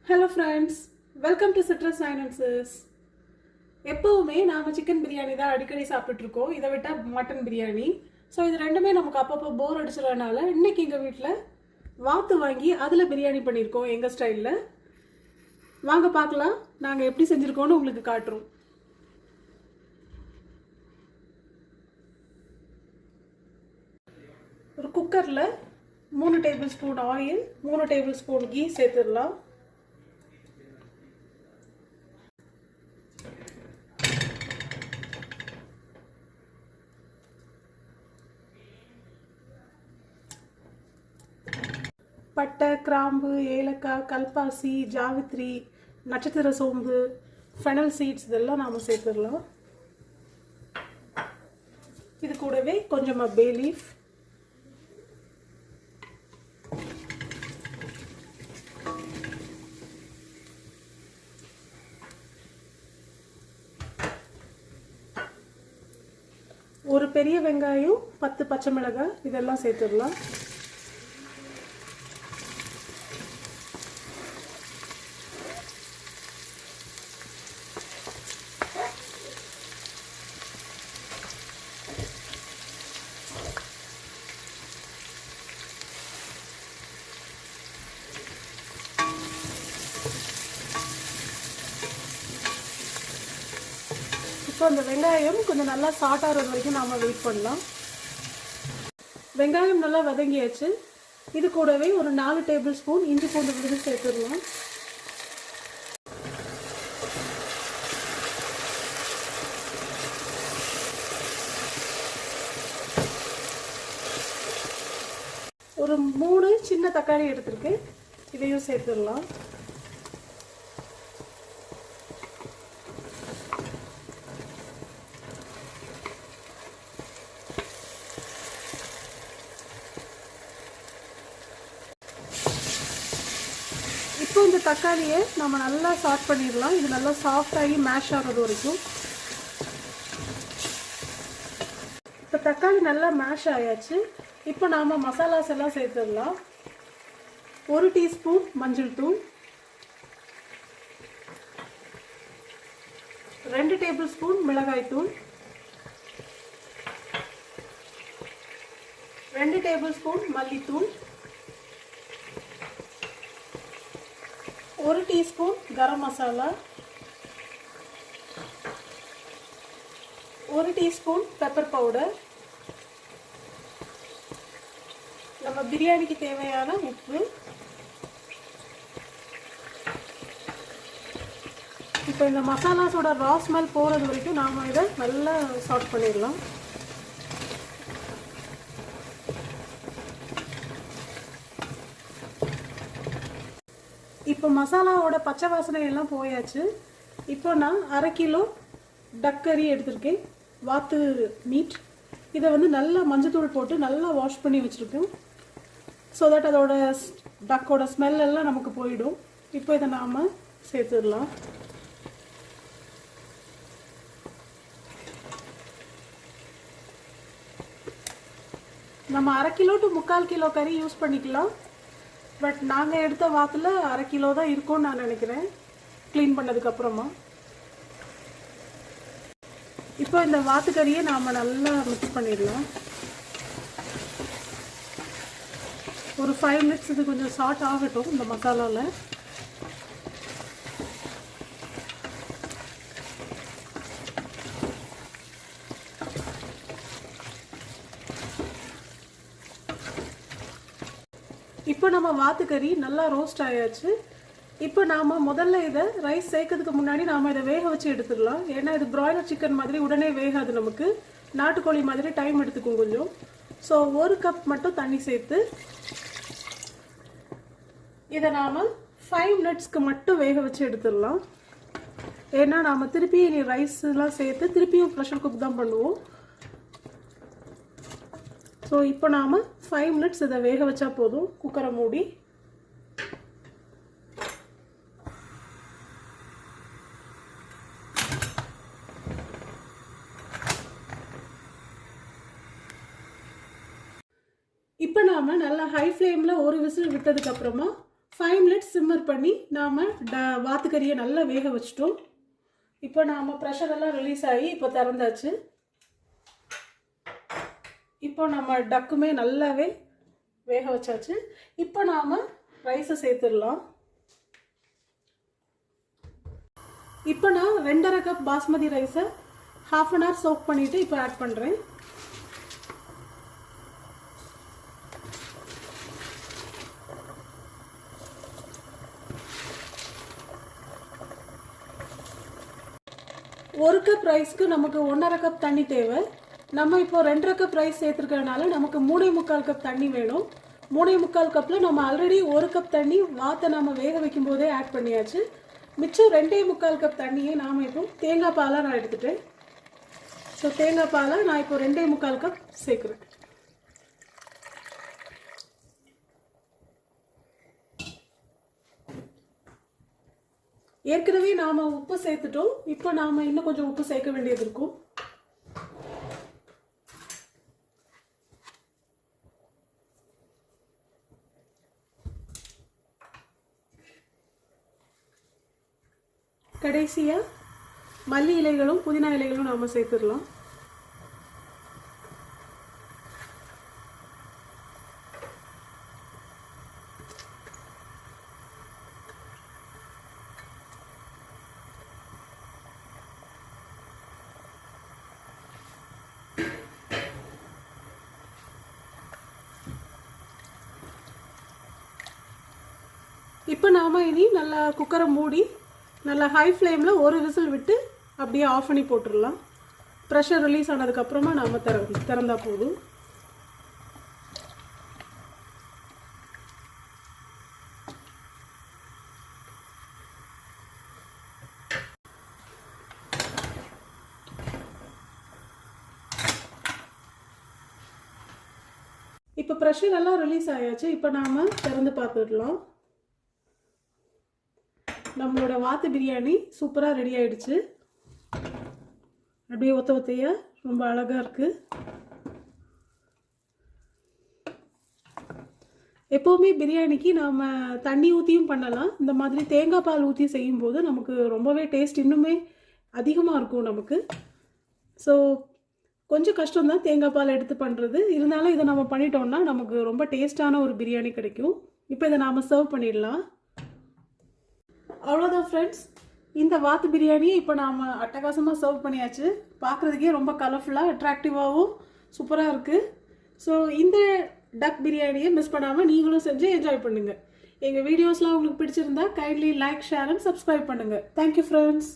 Hello friends, welcome to Citrus Finances. எப்பவுமே நாம chicken biryani தான் அடிக்கடி சாப்பிட்டு இருக்கோம். இதை விட்டா மட்டன் பிரியாணி. ஸோ இது ரெண்டுமே நமக்கு அப்பப்போ போர் அடிச்சிடறதுனால இன்னைக்கு எங்கள் வீட்டில் வாத்து வாங்கி அதில் பிரியாணி பண்ணியிருக்கோம் எங்கள் ஸ்டைலில். வாங்க பார்க்கலாம் நாங்கள் எப்படி செஞ்சுருக்கோன்னு உங்களுக்கு காட்டுறோம். ஒரு குக்கரில் 3 tablespoon oil, 3 tablespoon ghee சேர்த்துடலாம். பட்டை, கிராம்பு, ஏலக்காய், கல்பாசி, ஜாவித்ரி, நட்சத்திர சோம்பு, ஃபெனல் சீட்ஸ் இதெல்லாம் நாம் சேர்த்துடலாம். இது கூடவே கொஞ்சமாக பே லீஃப், ஒரு பெரிய வெங்காயம், 10 பச்சை மிளகாய் இதெல்லாம் சேர்த்துடலாம். இப்போ அந்த வெங்காயம் கொஞ்சம் நல்லா சாட் ஆகிறது வரைக்கும் நாம் வெயிட் பண்ணலாம். வெங்காயம் நல்லா வதங்கியாச்சு. இது கூடவே ஒரு 4 டேபிள் ஸ்பூன் இஞ்சி பூண்டு விழுது சேர்த்துடலாம். ஒரு 3 சின்ன தக்காளி எடுத்துருக்கு, இதையும் சேர்த்துடலாம். இப்போ இந்த தக்காளியை நம்ம நல்லா சாட் பண்ணிடலாம். இது நல்லா சாஃப்டாகி மேஷ் ஆகிறது வரைக்கும். இப்போ தக்காளி நல்லா மேஷ் ஆயாச்சு. இப்போ நாம் மசாலாஸ் எல்லாம் சேர்த்துடலாம். 1 டீஸ்பூன் மஞ்சள் தூள், 2 டேபிள் ஸ்பூன் மிளகாய் தூள், 2 டேபிள் ஸ்பூன் மல்லித்தூள், 1 teaspoon garam masala, 1 teaspoon pepper powder, நம்ம பிரியாணிக்கு தேவையான உப்பு. இப்போ இந்த மசாலாஸோட ரா ஸ்மெல் போகிறது வரைக்கும் நாம் இதை நல்லா சாட் பண்ணிடலாம். இப்போ மசாலாவோட பச்சை வாசனை எல்லாம் போயாச்சு. இப்போ நான் 1/2 கிலோ டக் கறி எடுத்திருக்கேன், வாத்து மீட். இதை வந்து நல்லா மஞ்சத்தூள் போட்டு நல்லா வாஷ் பண்ணி வச்சுருக்கேன். ஸோ தட் அதோட டக்கோட ஸ்மெல் எல்லாம் நமக்கு போயிடும். இப்போ இதை நாம் சேர்த்துடலாம். நம்ம 1/2 கிலோ டு 3/4 கிலோ கறி யூஸ் பண்ணிக்கலாம். பட் நாங்கள் எடுத்த வாத்தில் 1/2 கிலோ தான் இருக்கும்னு நான் நினைக்கிறேன், க்ளீன் பண்ணதுக்கப்புறமா. இப்போ இந்த வாத்துக்கறியை நாம் நல்லா மிக்ஸ் பண்ணிடலாம். ஒரு 5 மினிட்ஸ் இது கொஞ்சம் சாட் ஆகட்டும் இந்த மசாலாவில். இப்போ நம்ம வாத்துக்கறி நல்லா ரோஸ்ட் ஆயாச்சு. இப்போ நாம் முதல்ல இதை ரைஸ் சேர்க்கறதுக்கு முன்னாடி நாம் இதை வேக வச்சு எடுத்துடலாம். ஏன்னா இது பிராய்லர் சிக்கன் மாதிரி உடனே வேகாது, நமக்கு நாட்டுக்கோழி மாதிரி டைம் எடுத்துக்கும் கொஞ்சம். ஸோ 1 கப் மட்டும் தண்ணி சேர்த்து இதை நாம் 5 மினிட்ஸ்க்கு மட்டும் வேக வச்சு எடுத்துடலாம். ஏன்னா நாம் திருப்பி இனி ரைஸ்லாம் சேர்த்து திருப்பியும் ப்ரெஷர் குக் தான் பண்ணுவோம். ஸோ இப்போ நாம் 5 மினிட்ஸ் இதை வேக வச்சா போதும். குக்கரை மூடி இப்போ நாம் நல்லா ஹை ஃப்ளேமில் ஒரு விசில் விட்டதுக்கப்புறமா 5 மினிட்ஸ் சிம்மர் பண்ணி நாம் வாத்துக்கறியை நல்லா வேக வச்சிட்டோம். இப்போ நாம் ப்ரெஷரெல்லாம் ரிலீஸ் ஆகி இப்போ திறந்தாச்சு. இப்போ நம்ம டக்குமே நல்லாவே வேக வச்சாச்சு. இப்போ நாம் ரைஸை சேர்த்துடலாம். இப்போ நான் 2.5 கப் பாஸ்மதி ரைஸை ½ அன் ஹவர் சோக் பண்ணிவிட்டு இப்போ ஆட் பண்ணுறேன். ஒரு கப் ரைஸ்க்கு நமக்கு 1.5 கப் தண்ணி தேவை. நம்ம இப்போ 2.5 கப் ரைஸ் சேர்த்துருக்கறனால நமக்கு 3.25 கப் தண்ணி வேணும். 3.25 கப்பில் நம்ம ஆல்ரெடி 1 கப் தண்ணி வாத்தை நம்ம வேக வைக்கும் போதே ஆட் பண்ணியாச்சு. மிச்சம் 2.25 கப் தண்ணியை நாம் இப்போ தேங்காய் பாலாக நான் எடுத்துட்டேன். ஸோ தேங்காய் பாலை நான் இப்போ 2.25 கப் சேர்க்குறேன். ஏற்கனவே நாம் உப்பு சேர்த்துட்டோம். இப்போ நாம் இன்னும் கொஞ்சம் உப்பு சேர்க்க வேண்டியது இருக்கும். கடைசியாக மல்லி இலைகளும் புதினா இலைகளும் நாம் சேர்த்துடலாம். இப்போ நாம் இனி நல்லா குக்கரை மூடி நல்லா ஹை ஃப்ளேமில் ஒரு விசில் விட்டு அப்படியே ஆஃப் பண்ணி போட்டுடலாம். ப்ரெஷர் ரிலீஸ் ஆனதுக்கப்புறமா நாம் திறந்தா போதும். இப்போ ப்ரெஷர் எல்லாம் ரிலீஸ் ஆயாச்சு. இப்போ நாம் திறந்து பார்த்துடலாம். நம்மளோட வாத்து பிரியாணி சூப்பராக ரெடி ஆகிடுச்சு. அப்படியே ஒத்த ஒத்தையாக ரொம்ப அழகாக இருக்குது. எப்போவுமே பிரியாணிக்கு நாம் தண்ணி ஊற்றியும் பண்ணலாம். இந்த மாதிரி தேங்காய் பால் ஊற்றி செய்யும்போது நமக்கு ரொம்பவே டேஸ்ட் இன்னுமே அதிகமாக இருக்கும் நமக்கு. ஸோ கொஞ்சம் கஷ்டம்தான் தேங்காய் பால் எடுத்து பண்ணுறது. இருந்தாலும் இதை நம்ம பண்ணிட்டோம்னா நமக்கு ரொம்ப டேஸ்டான ஒரு பிரியாணி கிடைக்கும். இப்போ இதை நாம் சர்வ் பண்ணிடலாம். அவ்வளோதான் ஃப்ரெண்ட்ஸ், இந்த வாத்து பிரியாணியை இப்போ நாம் அட்டகாசமாக சர்வ் பண்ணியாச்சு. பார்க்குறதுக்கே ரொம்ப கலர்ஃபுல்லாக அட்ராக்டிவாகவும் சூப்பராக இருக்குது. ஸோ இந்த டக் பிரியாணியை மிஸ் பண்ணாமல் நீங்களும் செஞ்சு என்ஜாய் பண்ணுங்கள். எங்கள் வீடியோஸ்லாம் உங்களுக்கு பிடிச்சிருந்தா kindly like, share and subscribe பண்ணுங்கள். Thank you friends.